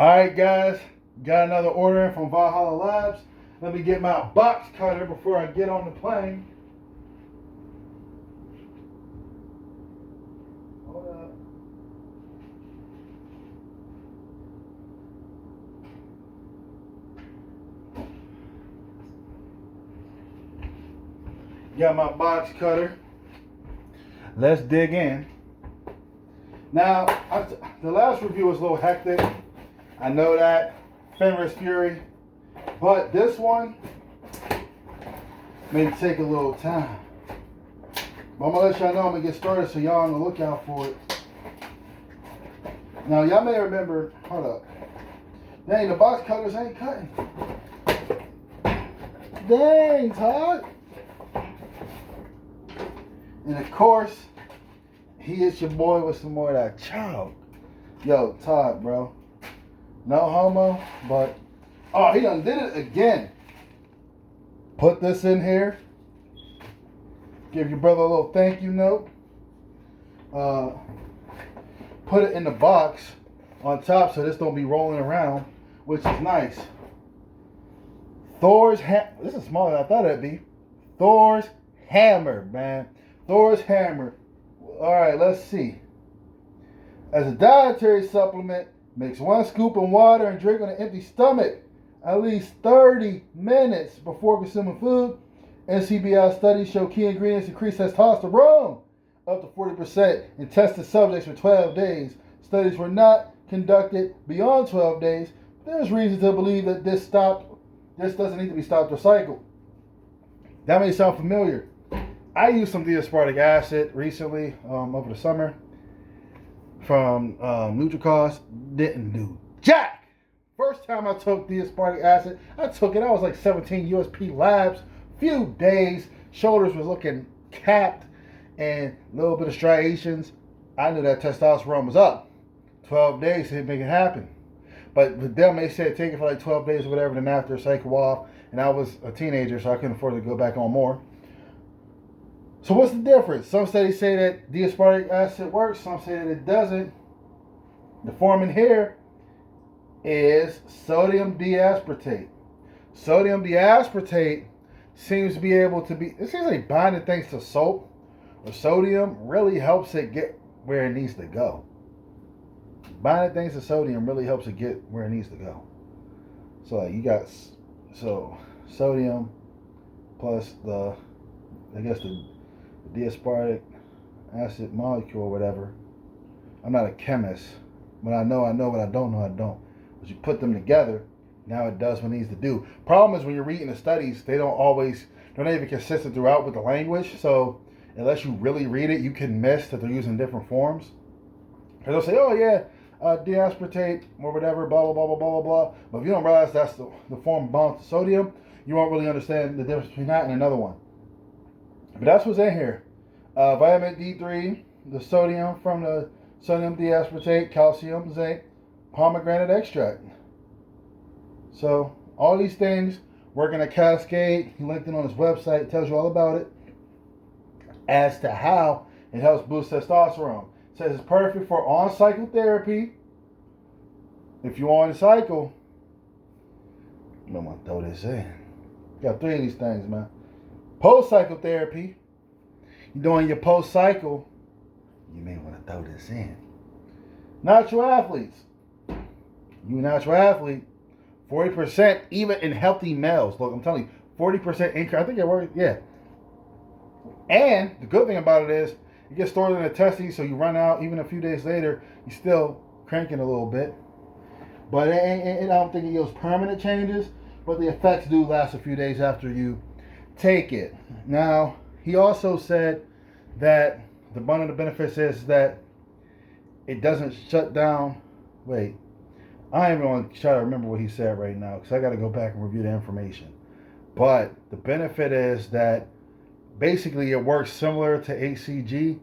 Alright guys, got another order in from Valhalla Labs. Let me get my box cutter before I get on the plane. Hold up. Got my box cutter. Let's dig in. Now, the last review was a little hectic. I know that. Fenris Fury. But this one may take a little time. But I'm going to let y'all know I'm going to get started so y'all on the lookout for it. Now, y'all may remember, hold up. Dang, the box cutters ain't cutting. Dang, Todd. And of course, he hits your boy with some more of that chow. Yo, Todd, bro. No homo, but oh, he done did it again. Put this in here. Give your brother a little thank you note. Put it in the box on top so this don't be rolling around, which is nice. This is smaller than I thought it'd be. Thor's hammer, man. Thor's hammer. All right, let's see. As a dietary supplement, mix 1 scoop in water and drink on an empty stomach at least 30 minutes before consuming food. NCBI studies show key ingredients increase testosterone up to 40% in tested subjects for 12 days. Studies were not conducted beyond 12 days. There's reason to believe that this doesn't need to be stopped or cycled. That may sound familiar. I used some D-aspartic acid recently over the summer from Nutricost. Didn't do jack. First time I took D-aspartic acid, I was like 17 USP labs. Few days, shoulders was looking capped and a little bit of striations. I knew that testosterone was up. 12 days to make it happen. But with them, they said take it for like 12 days or whatever, then after cycle off. And I was a teenager, so I couldn't afford to go back on more. So what's the difference? Some studies say that D-aspartic acid works. Some say that it doesn't. The form in here is sodium D-aspartate. Sodium D-aspartate seems to be able to be, it seems like binding things to soap or sodium really helps it get where it needs to go. Binding things to sodium really helps it get where it needs to go. So like you got sodium plus the D-aspartic acid molecule or whatever. I'm not a chemist. When I know, what I don't know, I don't. But you put them together, now it does what it needs to do. Problem is when you're reading the studies, they're not even consistent throughout with the language. So unless you really read it, you can miss that they're using different forms. Because they'll say, oh yeah, D-aspartate or whatever, blah, blah, blah, blah, blah, blah. But if you don't realize that's the form bound to sodium, you won't really understand the difference between that and another one. But that's what's in here. Vitamin D3, the sodium from the sodium D-aspartate, calcium, zinc, pomegranate extract. So all these things work in a cascade. He linked it on his website. It tells you all about it as to how it helps boost testosterone. It says it's perfect for on-cycle therapy. If you're on cycle, I'm going to throw this in. Got 3 of these things, man. Post-cycle therapy. You're doing your post-cycle, you may want to throw this in. Natural athletes. You a natural athlete, 40% even in healthy males. Look, I'm telling you, 40% increase. I think it works, yeah. And the good thing about it is, it gets stored in the testes, so you run out, even a few days later, you're still cranking a little bit. But I don't think it yields permanent changes, but the effects do last a few days after you take it. Now, he also said that one of the benefits is that it doesn't shut down. Wait, I ain't going to try to remember what he said right now because I got to go back and review the information. But the benefit is that basically it works similar to HCG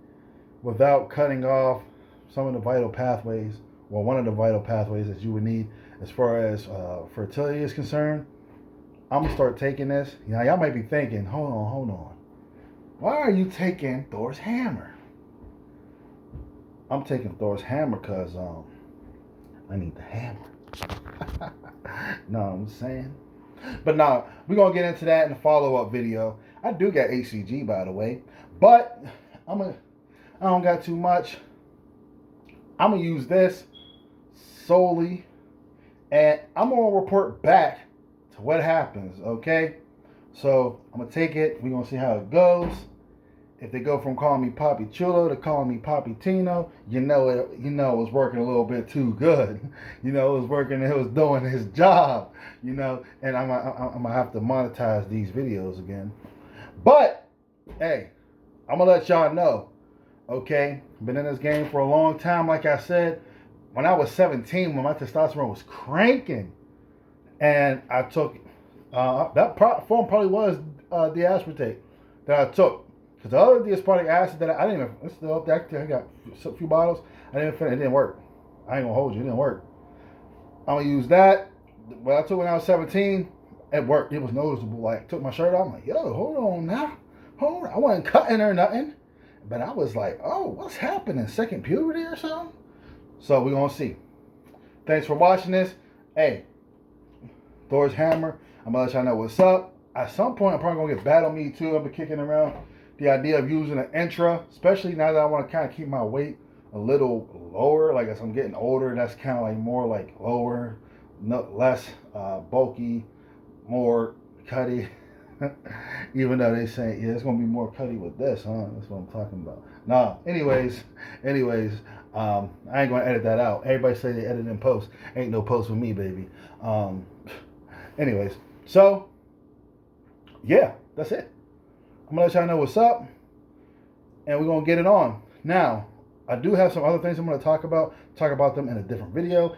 without cutting off some of the vital pathways, well, one of the vital pathways that you would need as far as fertility is concerned. I'm going to start taking this. Now, y'all might be thinking, hold on. Why are you taking Thor's hammer? I'm taking Thor's hammer because I need the hammer. No, I'm saying. But now we're gonna get into that in the follow-up video. I do got HCG, by the way, but I don't got too much. I'm gonna use this solely, and I'm gonna report back to what happens. Okay, so I'm gonna take it. We're gonna see how it goes. If they go from calling me Papi Chulo to calling me Papi Tino, you know it was working a little bit too good. You know, it was working, it was doing his job, you know, and I'm gonna have to monetize these videos again. But hey, I'm gonna let y'all know, okay? Been in this game for a long time, like I said. When I was 17, when my testosterone was cranking, and I took that form probably was the aspartate that I took. Because the other aspartic acid that I didn't even, it's still up there. I got a few bottles. I didn't finish. It didn't work. I ain't gonna hold you. It didn't work. I'm gonna use that. What I took when I was 17, it worked. It was noticeable. Like, took my shirt off. I'm like, yo, hold on now. Hold on. I wasn't cutting or nothing. But I was like, oh, what's happening? Second puberty or something? So we're gonna see. Thanks for watching this. Hey, Thor's hammer. I'm gonna let y'all know what's up. At some point, I'm probably gonna get bad on me too. I've been kicking around the idea of using an intra, especially now that I want to kind of keep my weight a little lower. Like as I'm getting older, that's kind of like more like lower, less bulky, more cutty. Even though they say, yeah, it's gonna be more cutty with this, huh? That's what I'm talking about. Nah. Anyways, I ain't gonna edit that out. Everybody say they edit in post. Ain't no post with me, baby. Anyways, so yeah, that's it. I'm gonna let y'all know what's up, and we're gonna get it on. Now, I do have some other things I'm gonna talk about them in a different video,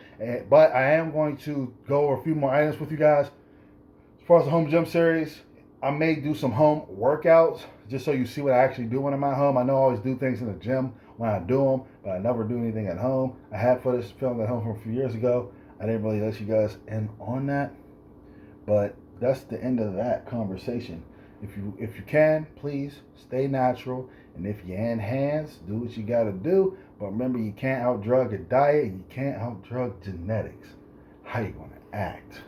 but I am going to go over a few more items with you guys. As far as the home gym series, I may do some home workouts just so you see what I actually do when I'm at home. I know I always do things in the gym when I do them, but I never do anything at home. I had footage filmed at home from a few years ago. I didn't really let you guys in on that, but that's the end of that conversation. If you can, please stay natural, and if you enhance, do what you gotta do. But remember, you can't outdrug a diet, and you can't outdrug genetics. How you gonna act?